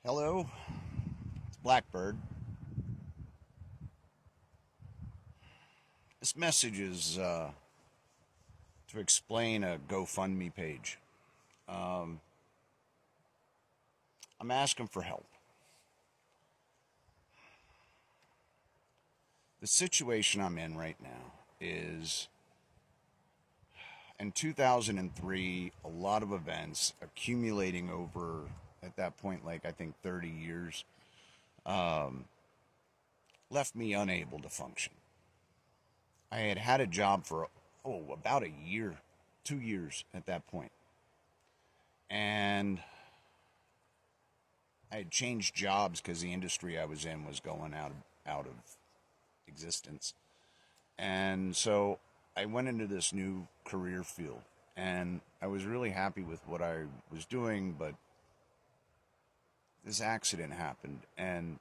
Hello, it's Blackbird. This message is to explain a GoFundMe page. Um, I'm asking for help. The situation I'm in right now is in 2003, a lot of events accumulating over, at that point, like I think 30 years, left me unable to function. I had had a job for, about a year, 2 years at that point. And I had changed jobs because the industry I was in was going out of existence. And so I went into this new career field and I was really happy with what I was doing, but this accident happened. And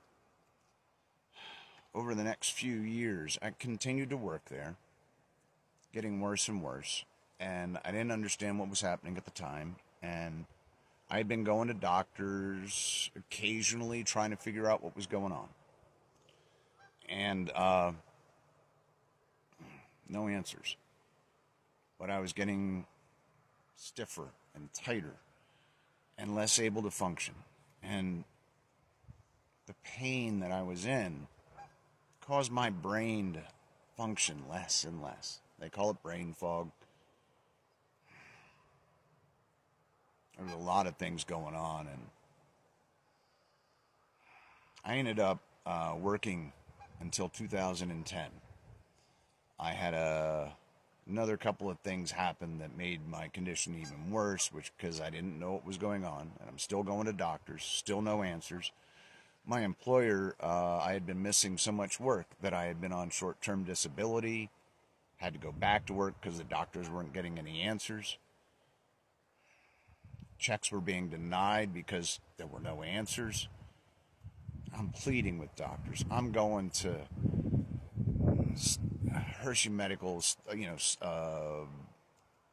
over the next few years, I continued to work there, getting worse and worse. And I didn't understand what was happening at the time. And I had been going to doctors occasionally trying to figure out what was going on. And no answers. But I was getting stiffer and tighter and less able to function. And the pain that I was in caused my brain to function less and less. They call it brain fog. There was a lot of things going on, and I ended up working until 2010. I had another couple of things happen that made my condition even worse, which because I didn't know what was going on, and I'm still going to doctors, still no answers. My employer, I had been missing so much work that I had been on short-term disability, had to go back to work because the doctors weren't getting any answers. Checks were being denied because there were no answers. I'm pleading with doctors. I'm going to Hershey Medical,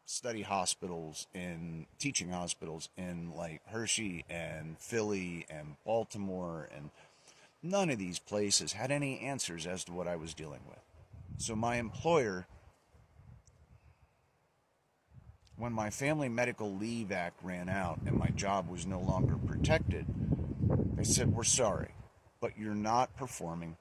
study hospitals in teaching hospitals in like Hershey and Philly and Baltimore, and none of these places had any answers as to what I was dealing with. So my employer, when my Family Medical Leave Act ran out and my job was no longer protected, they said, "We're sorry, but you're not performing."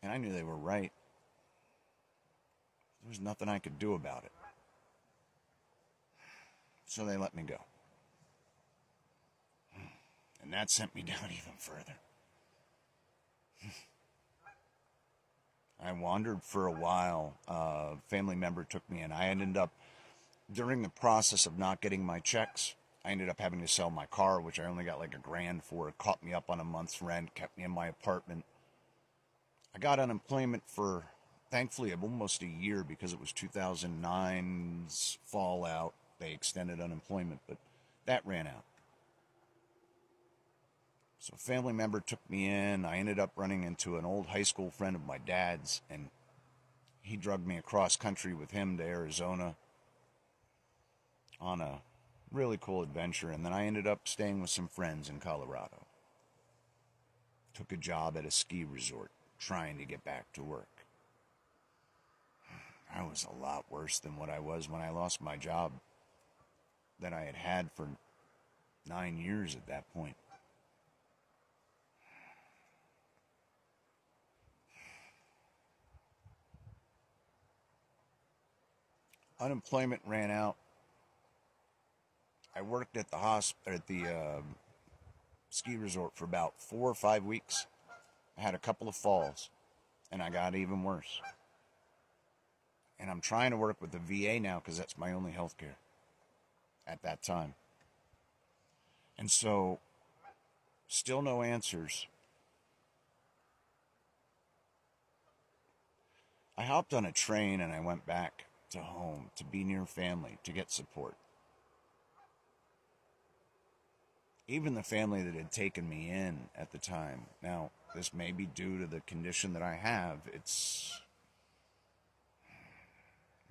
And I knew they were right. There was nothing I could do about it. So they let me go. And that sent me down even further. I wandered for a while. A family member took me in. I ended up, during the process of not getting my checks, I ended up having to sell my car, which I only got like $1,000 for. It caught me up on a month's rent, kept me in my apartment. I got unemployment for, thankfully, almost a year because it was 2009's fallout. They extended unemployment, but that ran out. So a family member took me in. I ended up running into an old high school friend of my dad's, and he drugged me across country with him to Arizona on a really cool adventure. And then I ended up staying with some friends in Colorado. Took a job at a ski resort, trying to get back to work. I was a lot worse than what I was when I lost my job that I had had for 9 years at that point. Unemployment ran out. I worked at the ski resort for about 4 or 5 weeks. I had a couple of falls, and I got even worse. And I'm trying to work with the VA now because that's my only health care at that time. And so, still no answers. I hopped on a train and I went back to home to be near family, to get support. Even the family that had taken me in at the time. Now, this may be due to the condition that I have. It's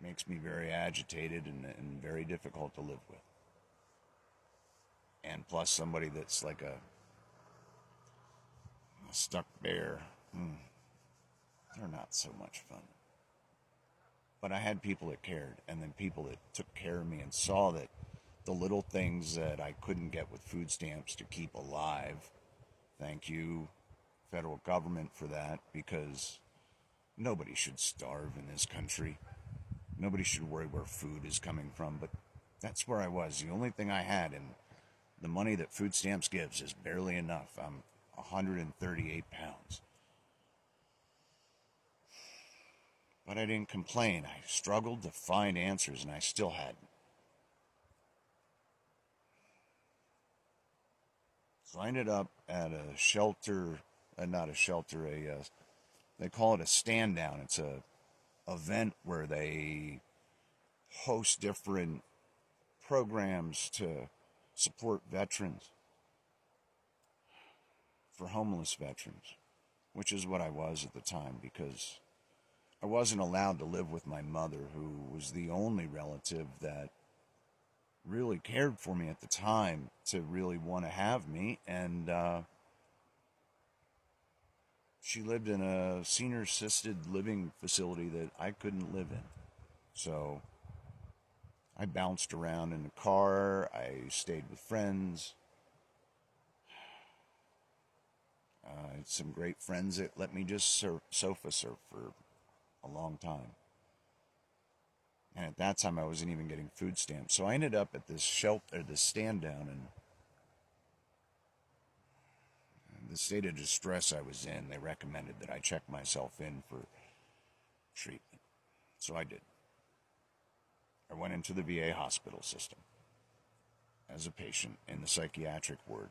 makes me very agitated and very difficult to live with. And plus somebody that's like a stuck bear, they're not so much fun. But I had people that cared, and then people that took care of me and saw that the little things that I couldn't get with food stamps to keep alive. Thank you, federal government, for that, because nobody should starve in this country. Nobody should worry where food is coming from, but that's where I was. The only thing I had, and the money that food stamps gives is barely enough. I'm 138 pounds. But I didn't complain. I struggled to find answers, and I still hadn't. So I ended up at a shelter, not a shelter, they call it a stand down. It's a event where they host different programs to support veterans, for homeless veterans, which is what I was at the time, because I wasn't allowed to live with my mother, who was the only relative that really cared for me at the time to really want to have me. And she lived in a senior assisted living facility that I couldn't live in. So I bounced around in the car. I stayed with friends. I had some great friends that let me just sofa surf for a long time. And at that time, I wasn't even getting food stamps. So I ended up at this shelter, this stand down, and the state of distress I was in, they recommended that I check myself in for treatment. So I did. I went into the VA hospital system as a patient in the psychiatric ward.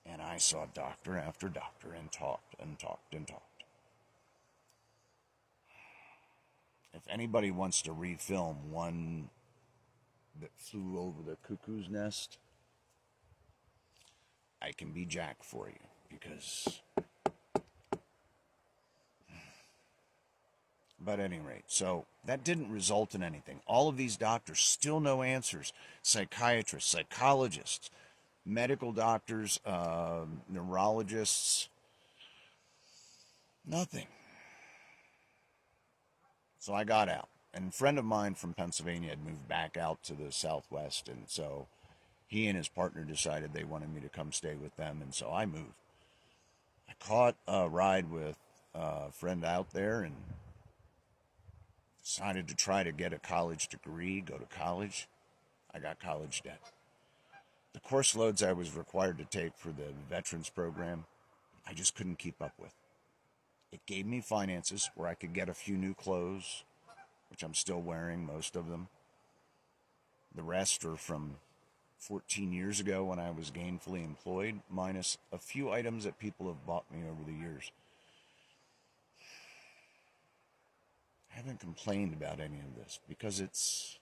And I saw doctor after doctor and talked and talked and talked. If anybody wants to refilm One That Flew Over the Cuckoo's Nest, I can be Jack for you, because... But at any rate, so that didn't result in anything. All of these doctors, still no answers. Psychiatrists, psychologists, medical doctors, neurologists, nothing. So I got out. And a friend of mine from Pennsylvania had moved back out to the Southwest, and so he and his partner decided they wanted me to come stay with them, and so I moved. I caught a ride with a friend out there and decided to try to get a college degree, go to college. I got college debt. The course loads I was required to take for the veterans program, I just couldn't keep up with. It gave me finances where I could get a few new clothes, which I'm still wearing, most of them. The rest are from 14 years ago when I was gainfully employed, minus a few items that people have bought me over the years. I haven't complained about any of this because it's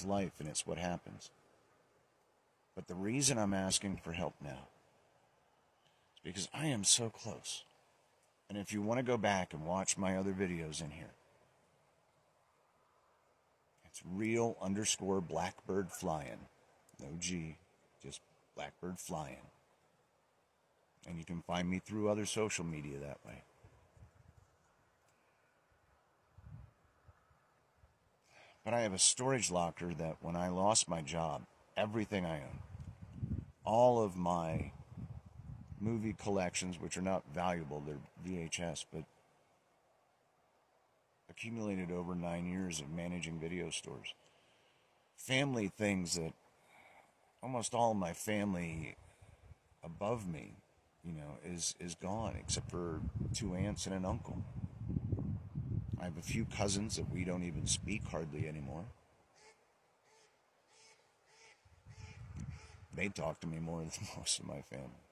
life and it's what happens. But the reason I'm asking for help now is because I am so close. And if you want to go back and watch my other videos in here, it's real_blackbird flying. No G, just blackbird flying. And you can find me through other social media that way. But I have a storage locker that when I lost my job, everything I own, all of my movie collections, which are not valuable, they're VHS, but accumulated over 9 years of managing video stores. Family things that almost all of my family above me, is gone, except for 2 aunts and an uncle. I have a few cousins that we don't even speak hardly anymore. They talk to me more than most of my family.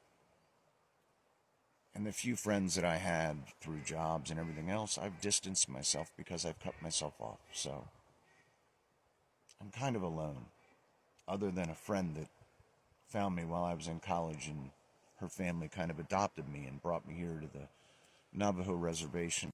And the few friends that I had through jobs and everything else, I've distanced myself because I've cut myself off. So I'm kind of alone, other than a friend that found me while I was in college, and her family kind of adopted me and brought me here to the Navajo reservation.